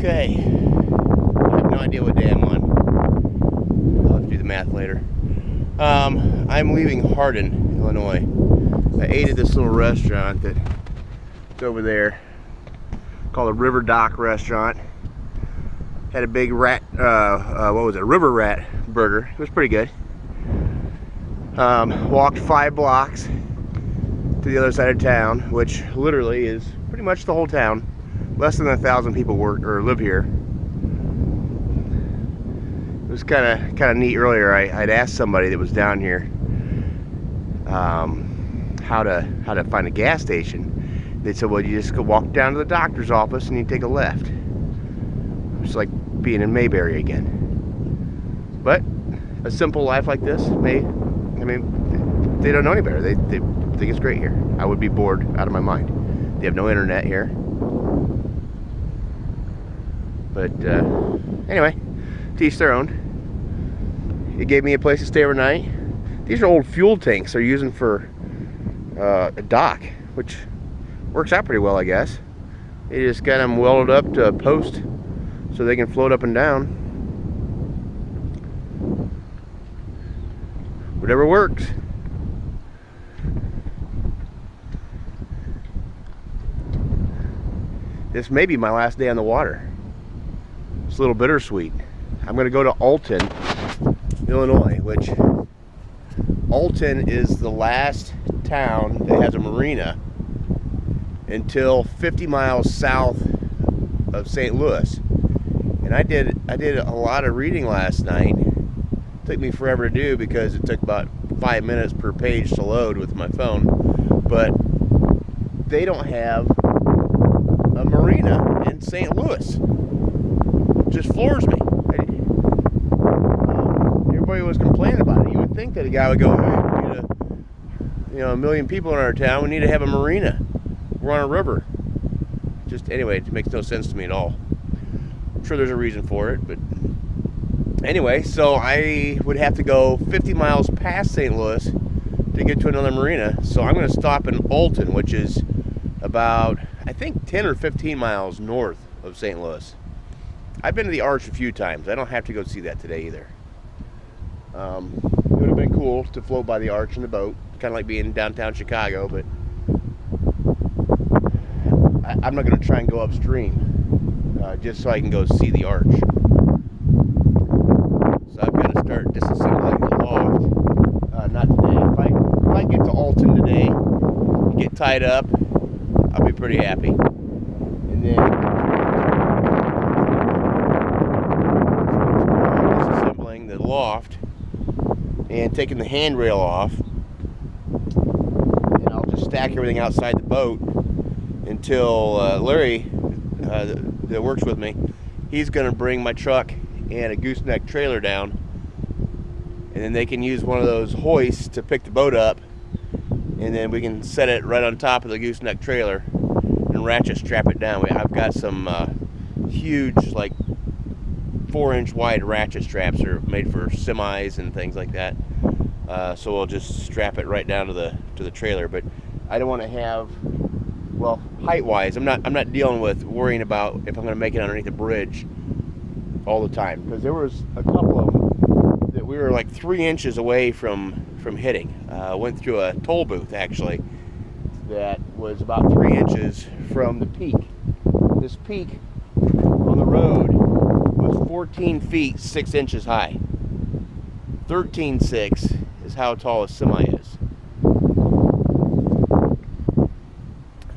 Okay, I have no idea what day I'm on. I'll have to do the math later. I'm leaving Hardin, Illinois. I ate at this little restaurant that's over there called the River Dock Restaurant. Had a big rat, river rat burger. It was pretty good. Walked 5 blocks to the other side of town, which literally is pretty much the whole town. Less than 1,000 people work or live here. It was kind of neat. Earlier, I'd asked somebody that was down here how to find a gas station. They said, well, you just go walk down to the doctor's office and you take a left. It's like being in Mayberry again. But a simple life like this they don't know any better. They think it's great here. I would be bored out of my mind. They have no internet here. But anyway, to each their own. It gave me a place to stay overnight. These are old fuel tanks they're using for a dock, which works out pretty well, I guess. They just got them welded up to a post so they can float up and down. Whatever works. This may be my last day on the water. It's a little bittersweet. I'm going to go to Alton, Illinois, which Alton is the last town that has a marina until 50 miles south of St. Louis. And I did a lot of reading last night. It took me forever to do because it took about 5 minutes per page to load with my phone. But they don't have a marina in St. Louis. It just floors me. Everybody was complaining about it. You would think that a guy would go, hey, we need a million people in our town. We need to have a marina. We're on a river. Just anyway, it makes no sense to me at all. I'm sure there's a reason for it, but anyway, so I would have to go 50 miles past St. Louis to get to another marina. So I'm going to stop in Alton, which is about, I think, 10 or 15 miles north of St. Louis. I've been to the Arch a few times. I don't have to go see that today either. It would have been cool to float by the Arch in the boat, kind of like being in downtown Chicago, but I'm not going to try and go upstream just so I can go see the Arch. So I've got to start disassembling the loft. Not today. If I get to Alton today and get tied up, I'll be pretty happy. And then disassembling the loft and taking the handrail off, and I'll just stack everything outside the boat until Larry that works with me, he's going to bring my truck and a gooseneck trailer down, and then they can use one of those hoists to pick the boat up, and then we can set it right on top of the gooseneck trailer and ratchet strap it down. I've got some huge, like 4-inch wide ratchet straps that are made for semis and things like that. So we'll just strap it right down to the trailer. But I don't want to have, well, height-wise, I'm not dealing with worrying about if I'm going to make it underneath the bridge all the time, because there was a couple of them that we were like 3 inches away from hitting. Went through a toll booth actually that was about 3 inches from the peak. This peak on the road was 14 feet 6 inches high. 13.6 is how tall a semi is.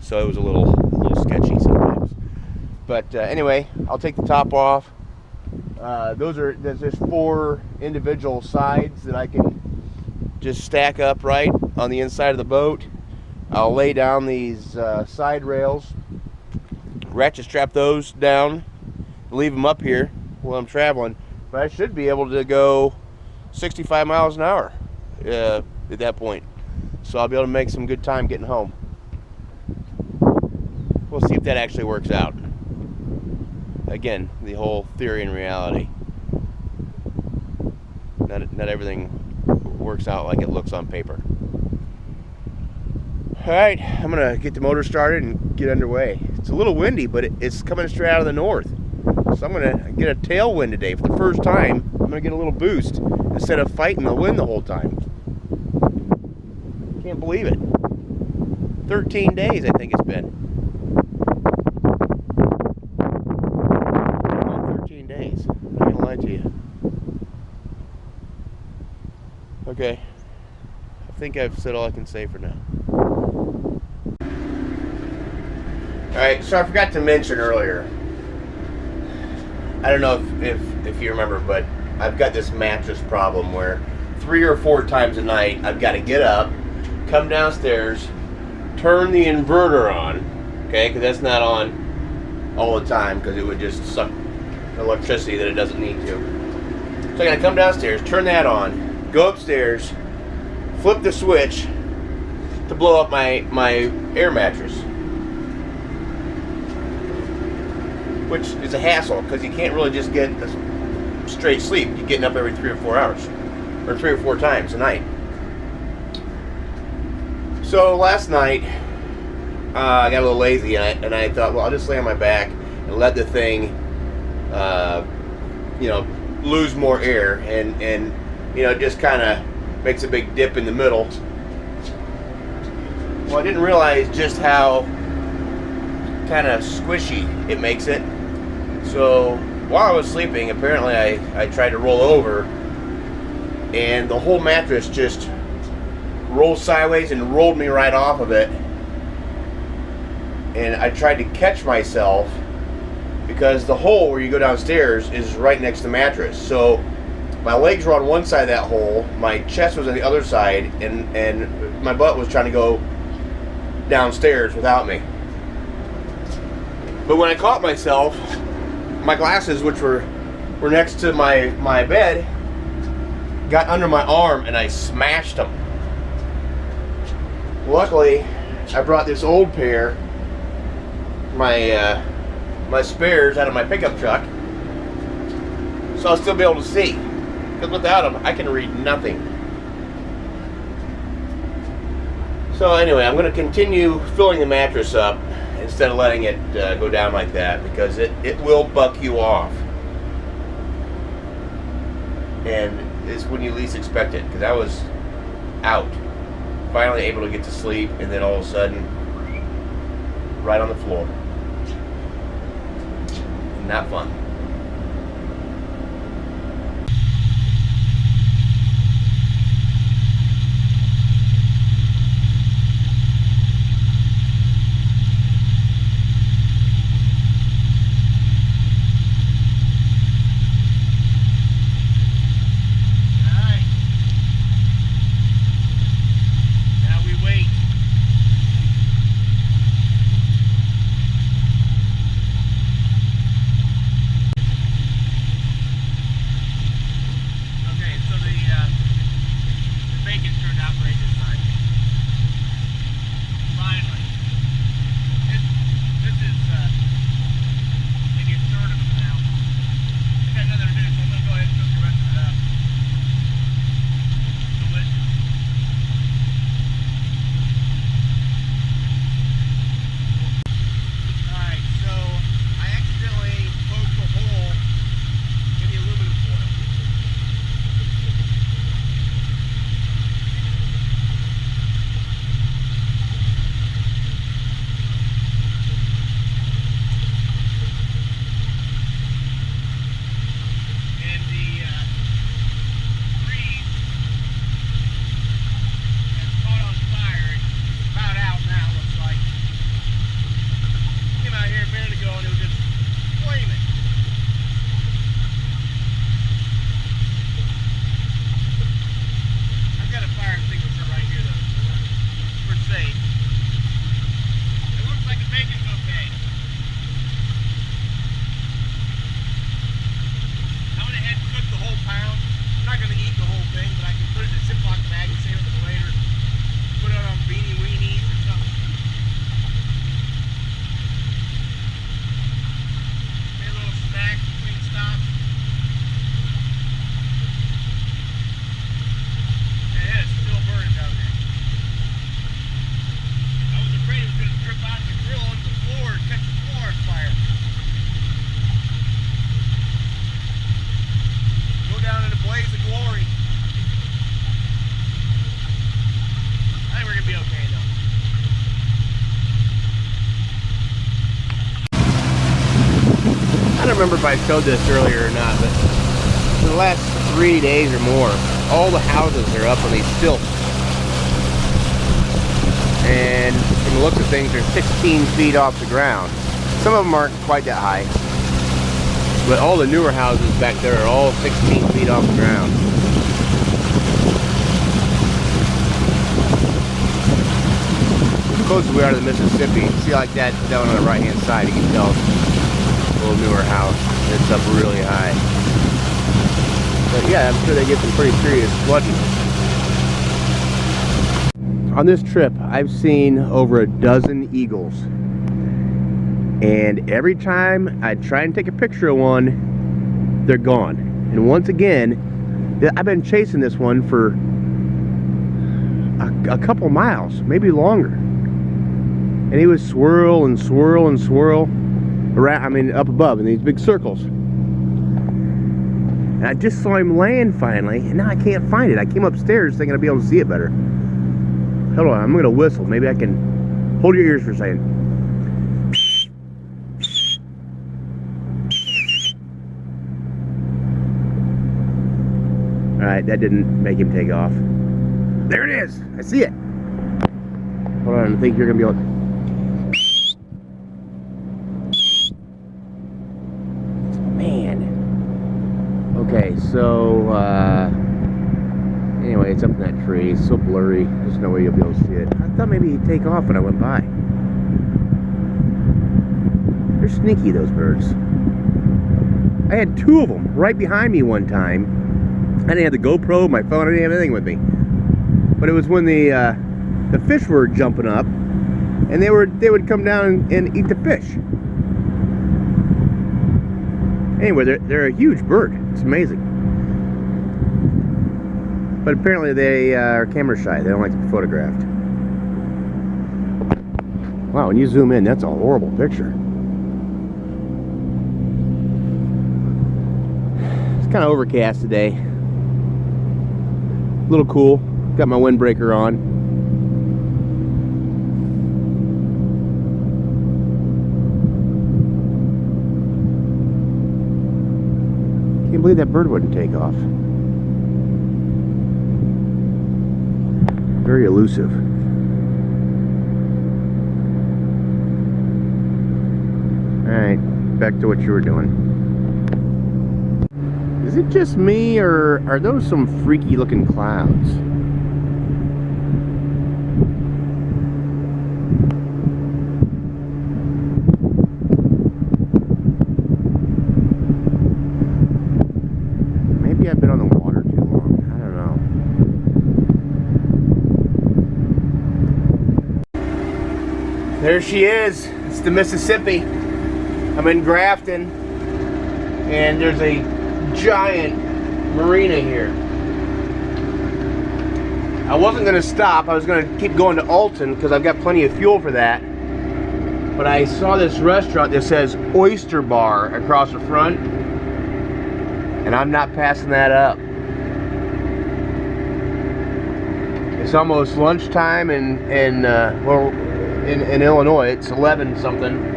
So it was a little sketchy sometimes. But anyway, I'll take the top off. There's just 4 individual sides that I can just stack up right on the inside of the boat. I'll lay down these side rails, ratchet strap those down, leave them up here while I'm traveling. But I should be able to go 65 miles an hour at that point. So I'll be able to make some good time getting home. We'll see if that actually works out. Again, the whole theory and reality. Not everything works out like it looks on paper. Alright, I'm going to get the motor started and get underway. It's a little windy, but it's coming straight out of the north. So I'm gonna get a tailwind today. For the first time, I'm gonna get a little boost instead of fighting the wind the whole time. Can't believe it. 13 days, I think it's been. 13 days. I'm not gonna lie to you. Okay. I think I've said all I can say for now. Alright, so I forgot to mention earlier. I don't know if you remember, but I've got this mattress problem where 3 or 4 times a night I've got to get up, come downstairs, turn the inverter on, okay, because that's not on all the time because it would just suck electricity that it doesn't need to. So I gotta come downstairs, turn that on, go upstairs, flip the switch to blow up my air mattress, which is a hassle because you can't really just get a straight sleep. You're getting up every 3 or 4 hours, or 3 or 4 times a night. So last night, I got a little lazy, and I thought, well, I'll just lay on my back and let the thing, you know, lose more air, and you know, just kind of makes a big dip in the middle. Well, I didn't realize just how kind of squishy it makes it. So while I was sleeping, apparently I tried to roll over, and the whole mattress just rolled sideways and rolled me right off of it. And I tried to catch myself because the hole where you go downstairs is right next to the mattress. So my legs were on one side of that hole, my chest was on the other side, and my butt was trying to go downstairs without me. But when I caught myself, my glasses, which were next to my bed, got under my arm and I smashed them. Luckily, I brought this old pair, my spares, out of my pickup truck, so I'll still be able to see. Because without them, I can read nothing. So anyway, I'm going to continue filling the mattress up instead of letting it go down like that, because it will buck you off. And it's when you least expect it, because I was out, finally able to get to sleep, and then all of a sudden, right on the floor. Not fun. remember if I showed this earlier or not, but for the last 3 days or more, all the houses are up on these stilts. And from the looks of things, they're 16 feet off the ground. Some of them aren't quite that high, but all the newer houses back there are all 16 feet off the ground. As close as we are to the Mississippi, see like that down on the right hand side, you can tell it's a little newer house. It's up really high. But yeah, I'm sure they get some pretty serious flooding. On this trip, I've seen over a dozen eagles. And every time I try and take a picture of one, they're gone. And once again, I've been chasing this one for a couple miles, maybe longer. And he would swirl and swirl and swirl around, I mean, up above in these big circles. And I just saw him land finally, and now I can't find it. I came upstairs thinking I'd be able to see it better. Hold on, I'm gonna whistle. Maybe I can hold your ears for a second. Alright, that didn't make him take off. There it is! I see it! Hold on, I think you're gonna be able to... Man. Okay, so, anyway, it's up in that tree. It's so blurry. There's no way you'll be able to see it. I thought maybe he'd take off when I went by. They're sneaky, those birds. I had 2 of them right behind me one time. I didn't have the GoPro, my phone, I didn't have anything with me. But it was when the fish were jumping up, and they would come down and eat the fish. Anyway, they're a huge bird. It's amazing. But apparently they are camera shy. They don't like to be photographed. Wow, when you zoom in, that's a horrible picture. It's kind of overcast today. A little cool. Got my windbreaker on. Can't believe that bird wouldn't take off. Very elusive. Alright, back to what you were doing. Is it just me, or are those some freaky looking clouds? Maybe I've been on the water too long. I don't know. There she is. It's the Mississippi. I'm in Grafton, and there's a giant marina here. I wasn't going to stop. I was going to keep going to Alton because I've got plenty of fuel for that. But I saw this restaurant that says Oyster Bar across the front, and I'm not passing that up. It's almost lunchtime in Illinois. It's 11 something.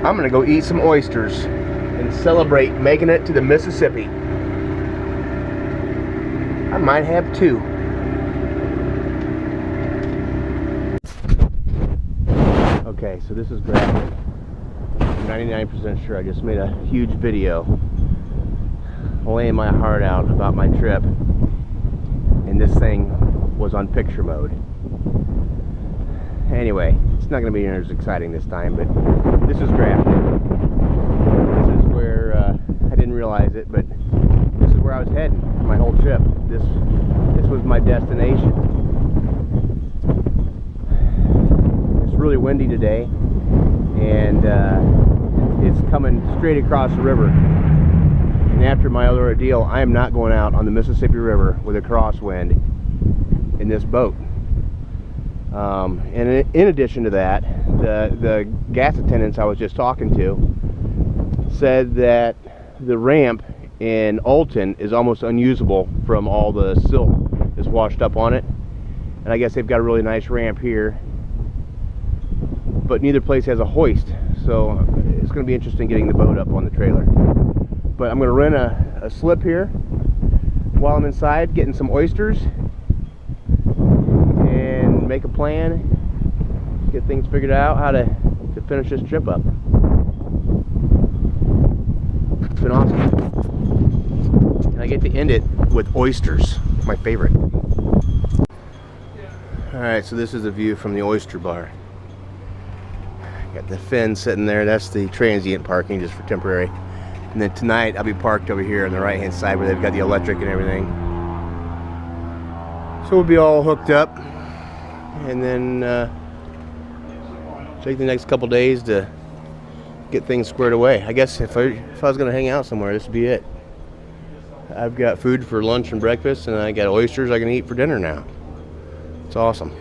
I'm gonna go eat some oysters and celebrate making it to the Mississippi. I might have 2. Okay, so this is Grafton. I'm 99% sure I just made a huge video laying my heart out about my trip, and this thing was on picture mode. Anyway, it's not going to be as exciting this time, but this is Grafton. This is where, I didn't realize it, but this is where I was heading my whole trip. This was my destination. It's really windy today, and it's coming straight across the river. And after my other ordeal, I am not going out on the Mississippi River with a crosswind in this boat. And in addition to that, the gas attendants I was just talking to said that the ramp in Alton is almost unusable from all the silt that's washed up on it. And I guess they've got a really nice ramp here, but neither place has a hoist. so it's going to be interesting getting the boat up on the trailer. But I'm going to rent a slip here while I'm inside getting some oysters and make a plan, get things figured out how to finish this trip up. It's been awesome. And I get to end it with oysters, my favorite. Alright, so this is the view from the oyster bar. Got the fin sitting there, that's the transient parking just for temporary. And then tonight I'll be parked over here on the right hand side where they've got the electric and everything. So we'll be all hooked up and then take the next couple days to get things squared away. I guess if I was going to hang out somewhere, this would be it. I've got food for lunch and breakfast, and I got oysters I can eat for dinner now. It's awesome.